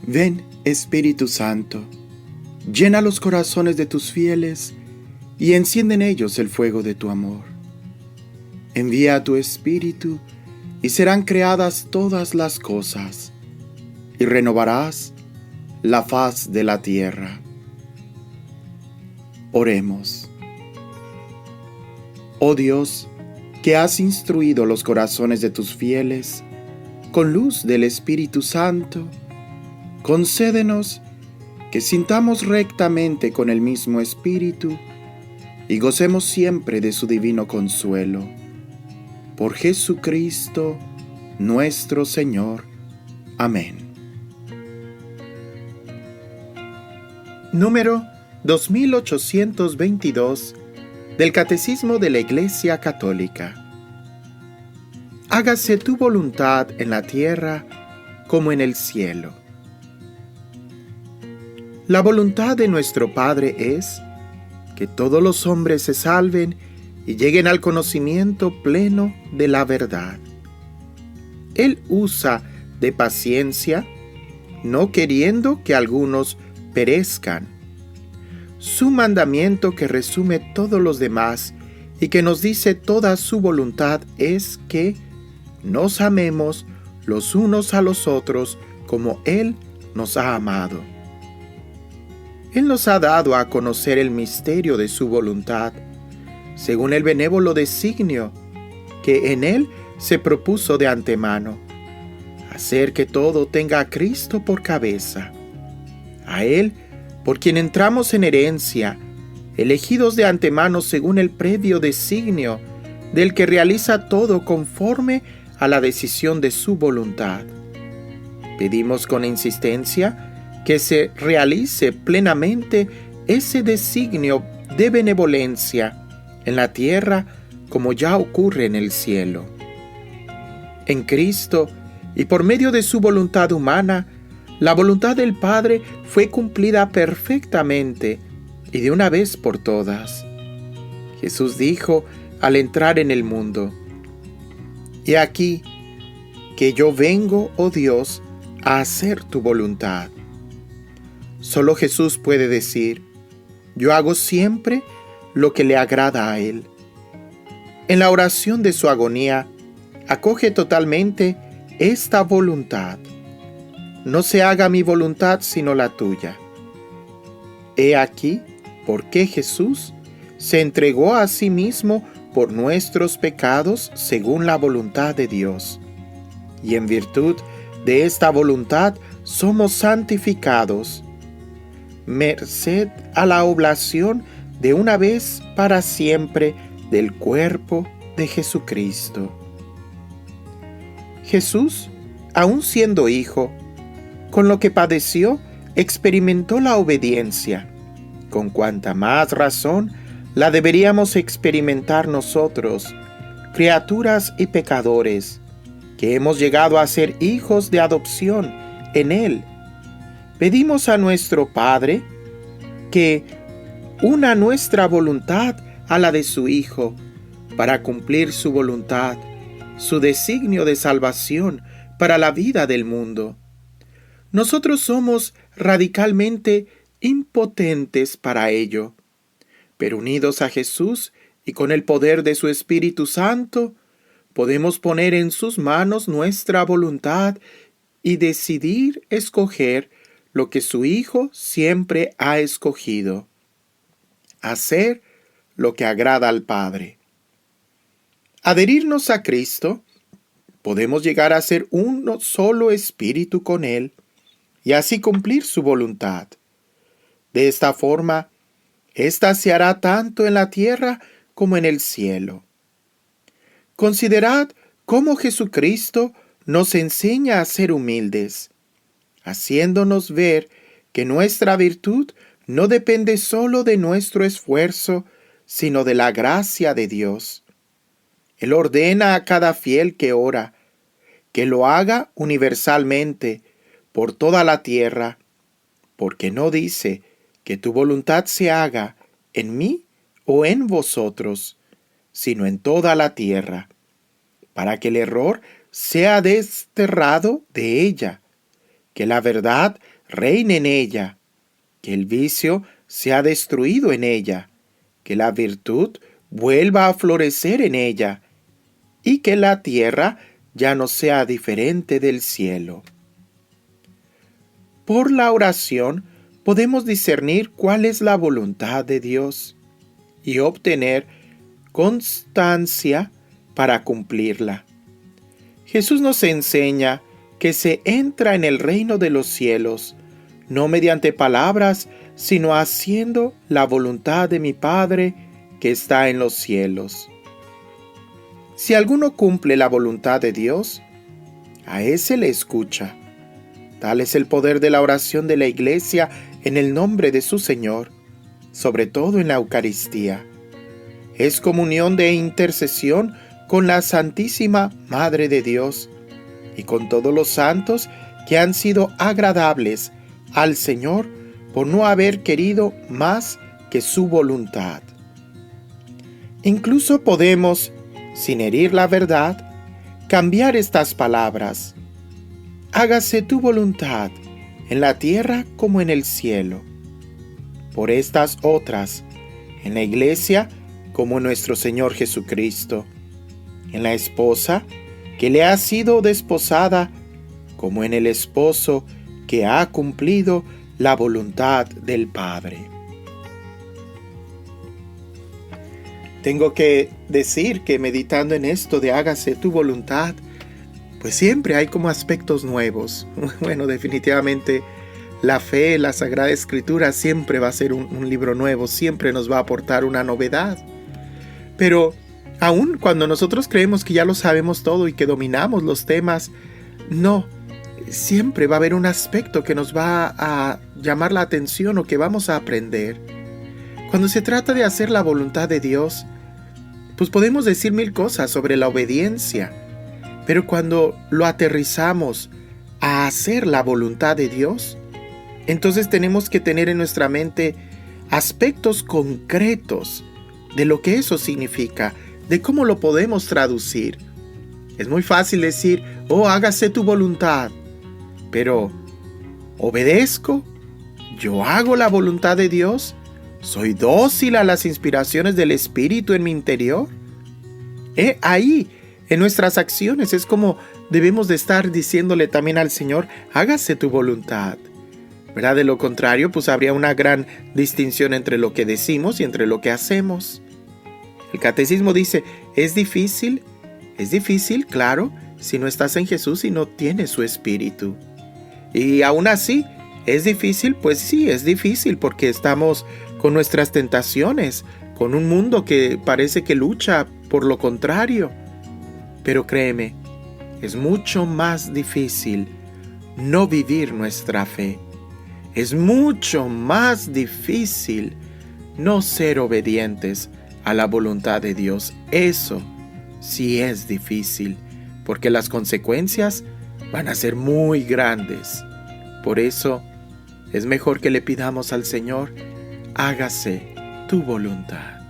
Ven, Espíritu Santo, llena los corazones de tus fieles y enciende en ellos el fuego de tu amor. Envía a tu Espíritu y serán creadas todas las cosas, y renovarás la faz de la tierra. Oremos. Oh Dios, que has instruido los corazones de tus fieles con luz del Espíritu Santo, concédenos que sintamos rectamente con el mismo Espíritu y gocemos siempre de su divino consuelo. Por Jesucristo, nuestro Señor. Amén. Número 2822 del Catecismo de la Iglesia Católica. Hágase tu voluntad en la tierra como en el cielo. La voluntad de nuestro Padre es que todos los hombres se salven y lleguen al conocimiento pleno de la verdad. Él usa de paciencia, no queriendo que algunos perezcan. Su mandamiento, que resume todos los demás y que nos dice toda su voluntad, es que nos amemos los unos a los otros como Él nos ha amado. Él nos ha dado a conocer el misterio de su voluntad, según el benévolo designio que en Él se propuso de antemano, hacer que todo tenga a Cristo por cabeza. A Él, por quien entramos en herencia, elegidos de antemano según el previo designio del que realiza todo conforme a la decisión de su voluntad. Pedimos con insistencia que se realice plenamente ese designio de benevolencia en la tierra como ya ocurre en el cielo. En Cristo, y por medio de su voluntad humana, la voluntad del Padre fue cumplida perfectamente y de una vez por todas. Jesús dijo al entrar en el mundo: «He aquí que yo vengo, oh Dios, a hacer tu voluntad». Solo Jesús puede decir: «Yo hago siempre lo que le agrada a Él». En la oración de su agonía, acoge totalmente esta voluntad: «No se haga mi voluntad sino la tuya». He aquí por qué Jesús se entregó a sí mismo por nuestros pecados según la voluntad de Dios. Y en virtud de esta voluntad somos santificados, merced a la oblación de una vez para siempre del cuerpo de Jesucristo. Jesús, aun siendo hijo, con lo que padeció, experimentó la obediencia. Con cuanta más razón la deberíamos experimentar nosotros, criaturas y pecadores, que hemos llegado a ser hijos de adopción en Él. Pedimos a nuestro Padre que una nuestra voluntad a la de su Hijo para cumplir su voluntad, su designio de salvación para la vida del mundo. Nosotros somos radicalmente impotentes para ello, pero unidos a Jesús y con el poder de su Espíritu Santo, podemos poner en sus manos nuestra voluntad y decidir escoger lo que su Hijo siempre ha escogido: hacer lo que agrada al Padre. Adherirnos a Cristo, podemos llegar a ser uno solo espíritu con Él y así cumplir su voluntad. De esta forma, ésta se hará tanto en la tierra como en el cielo. Considerad cómo Jesucristo nos enseña a ser humildes, haciéndonos ver que nuestra virtud no depende solo de nuestro esfuerzo, sino de la gracia de Dios. Él ordena a cada fiel que ora, que lo haga universalmente, por toda la tierra, porque no dice que tu voluntad se haga en mí o en vosotros, sino en toda la tierra, para que el error sea desterrado de ella, que la verdad reine en ella, que el vicio sea destruido en ella, que la virtud vuelva a florecer en ella, y que la tierra ya no sea diferente del cielo. Por la oración podemos discernir cuál es la voluntad de Dios y obtener constancia para cumplirla. Jesús nos enseña que se entra en el reino de los cielos, no mediante palabras, sino haciendo la voluntad de mi Padre que está en los cielos. Si alguno cumple la voluntad de Dios, a ese le escucha. Tal es el poder de la oración de la Iglesia en el nombre de su Señor, sobre todo en la Eucaristía. Es comunión de intercesión con la Santísima Madre de Dios y con todos los santos que han sido agradables al Señor por no haber querido más que su voluntad. Incluso podemos, sin herir la verdad, cambiar estas palabras: hágase tu voluntad, en la tierra como en el cielo. Por estas otras, en la Iglesia como en nuestro Señor Jesucristo, en la esposa que le ha sido desposada, como en el esposo que ha cumplido la voluntad del Padre. Tengo que decir que meditando en esto de hágase tu voluntad, pues siempre hay como aspectos nuevos. Bueno, definitivamente la fe, la Sagrada Escritura siempre va a ser un libro nuevo, siempre nos va a aportar una novedad. Pero aun cuando nosotros creemos que ya lo sabemos todo y que dominamos los temas, no, siempre va a haber un aspecto que nos va a llamar la atención o que vamos a aprender. Cuando se trata de hacer la voluntad de Dios, pues podemos decir mil cosas sobre la obediencia, pero cuando lo aterrizamos a hacer la voluntad de Dios, entonces tenemos que tener en nuestra mente aspectos concretos de lo que eso significa, de cómo lo podemos traducir. Es muy fácil decir, oh, hágase tu voluntad, pero ¿obedezco? ¿Yo hago la voluntad de Dios? ¿Soy dócil a las inspiraciones del Espíritu en mi interior? Ahí, en nuestras acciones, es como debemos de estar diciéndole también al Señor, hágase tu voluntad. ¿Verdad? De lo contrario, pues habría una gran distinción entre lo que decimos y entre lo que hacemos. El Catecismo dice, es difícil, claro, si no estás en Jesús y no tienes su Espíritu. Y aún así, ¿es difícil? Pues sí, es difícil porque estamos con nuestras tentaciones, con un mundo que parece que lucha por lo contrario. Pero créeme, es mucho más difícil no vivir nuestra fe. Es mucho más difícil no ser obedientes a la voluntad de Dios. Eso sí es difícil, porque las consecuencias van a ser muy grandes. Por eso es mejor que le pidamos al Señor, hágase tu voluntad.